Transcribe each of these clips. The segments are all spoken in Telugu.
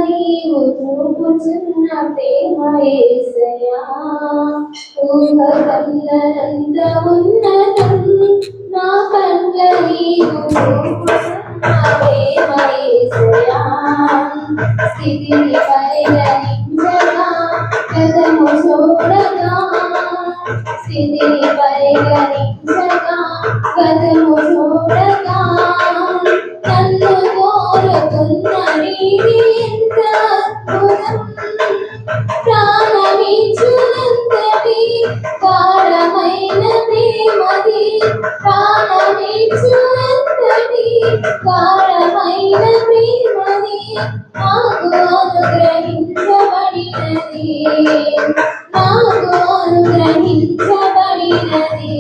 నీవు చూపుచున్న ప్రేమ యేసయ్యా ఊహకందనంత ఉన్నతం నా కళ్ళ నీవు చూపుచున్న ప్రేమ యేసయ్యా స్థితిని పరిగణించగా కథము చూడగా స్థితిని పరిగణించగా కథము చూడగా నన్ను కోరుతున్న నీతి ఎంత అద్భుతం ప్రాణమిచ్చునంతటి కారమైన ప్రేమది ప్రాణమిచ్చునంతటి కారమైన ప్రేమది నాకు అనుగ్రహించబడినది నాకు అనుగ్రహించబడినది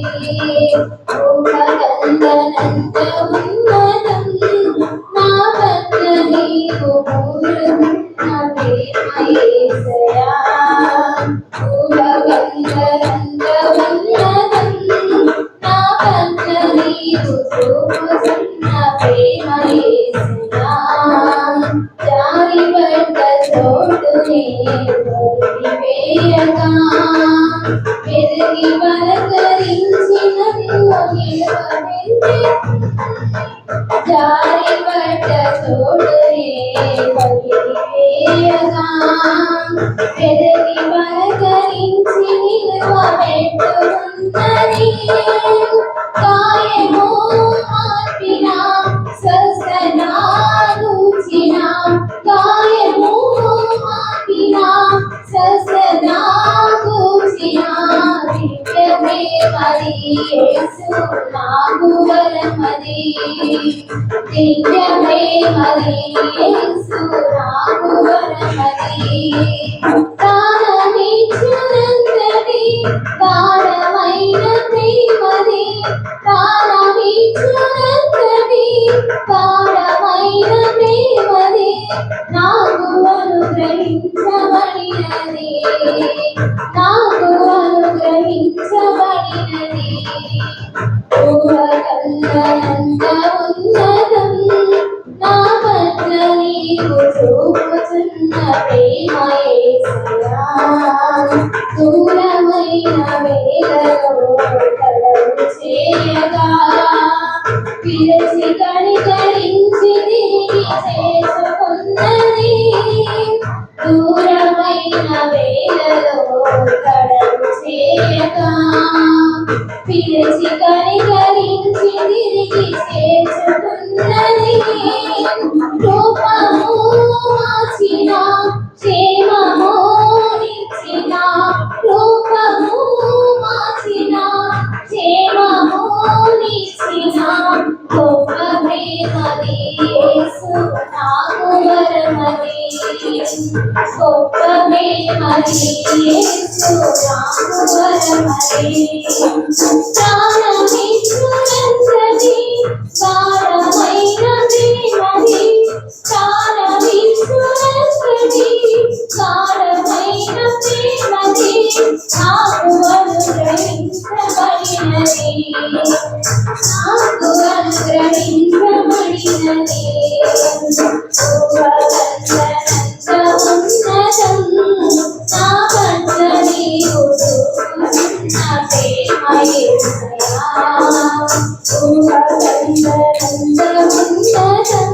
ఊహకందనంత ఉన్నతం నా పట్ల నీవు కోరుతున్న ప్రేమ యేసయ్యా ఊహకందనంత ఉన్నతం నా పట్ల నీవు చూపుచున్న ప్రేమ యేసయ్యా జారిపడ్డ చోటునే వదిలివేయగా పెరిగి పలకరించి నన్ను నిలవబెట్టే జారిపడ్డ చోటునే వదిలివేయగా పెరిగి పలకరించి నిలవబెట్టుకున్నది కాయము మార్పిన స్వస్థత రుచిన కాయము మార్పిన స్వస్థత రుచిన దివ్యమే మరి యేసు నాకు వరమది దివ్యమే మరి యేసు నాకు వరమది ప్రాణమిచ్చునంతటి గాఢమైన ప్రేమది ప్రాణమిచ్చునంతటి గాఢమైన ప్రేమది నాకు అనుగ్రహించబడినది నాకు అనుగ్రహించబడినది ఊహకందనంత ఉన్నతం నా పట్ల నీవు చూపుచున్న ప్రేమ యేసయ్యా దూరమైన వేళలో కలవు చేయగా పిలిచి కనికరించి తిరిగి చేసుకున్నది దూరమైన వేళలో కలవు చేయగా పిలిచి కనికరించి తిరిగి చేసుకున్నది రూపము మార్చిన క్షేమము నిచ్చిన రూపము మార్చిన క్షేమము నిచ్చిన గొప్ప ప్రేమది యేసు నాకు వరమది గొప్ప ప్రేమది యేసు నాకు వరమది ప్రాణమిచ్చునంతటి గాఢమైన ప్రేమది ప్రాణమిచ్చునంతటి గాఢమైన ప్రేమది నాకు అనుగ్రహించబడినది నాకు అనుగ్రహించబడినది ఊహకందనంత ఉన్నతం నా పట్ల నీవు చూపుచున్న ప్రేమ యేసయ్యా ఊహకందనంత ఉన్నతం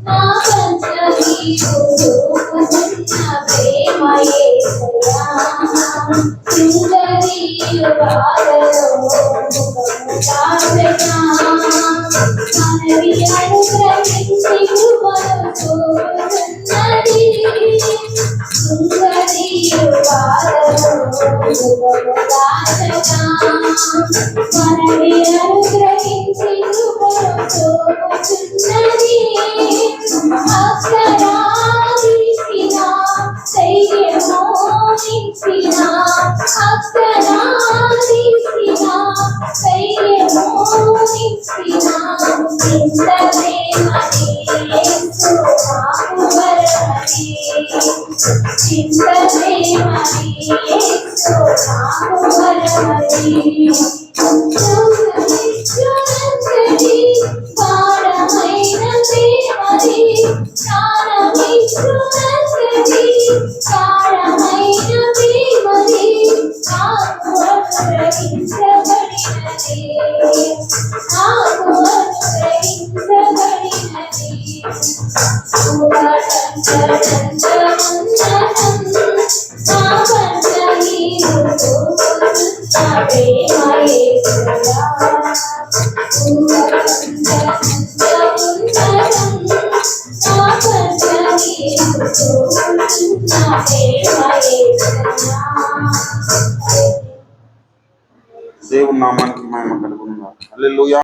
నా పట్ల నీవు చూపుచున్న ప్రేమ యేసయ్యా సింగరీలు బాధలో ముఖము దాచగా మనవి అనుగ్రహించి కృపను చూపుచున్నది సింగరీలు బాధలో ముఖము దాచగా మనవి అనుగ్రహించి కృపను చూపుచున్నది అక్షరాదిసిన ధైర్యము నింపిన అక్షరాదిసిన ధైర్యము నింపిన ఇంత ప్రేమని యేసు నాకు వరమది ఇంత ప్రేమని యేసు నాకు వరమది గాఢమైన ప్రేమది ప్రాణమిచ్చు నాకు అనుగ్రహించబడినది. నా పట్ల నీవు చూపుతున్న ప్రేమ యేసురా. దేవుని నామానికి మహిమ కలుగును గాక. హల్లెలూయా.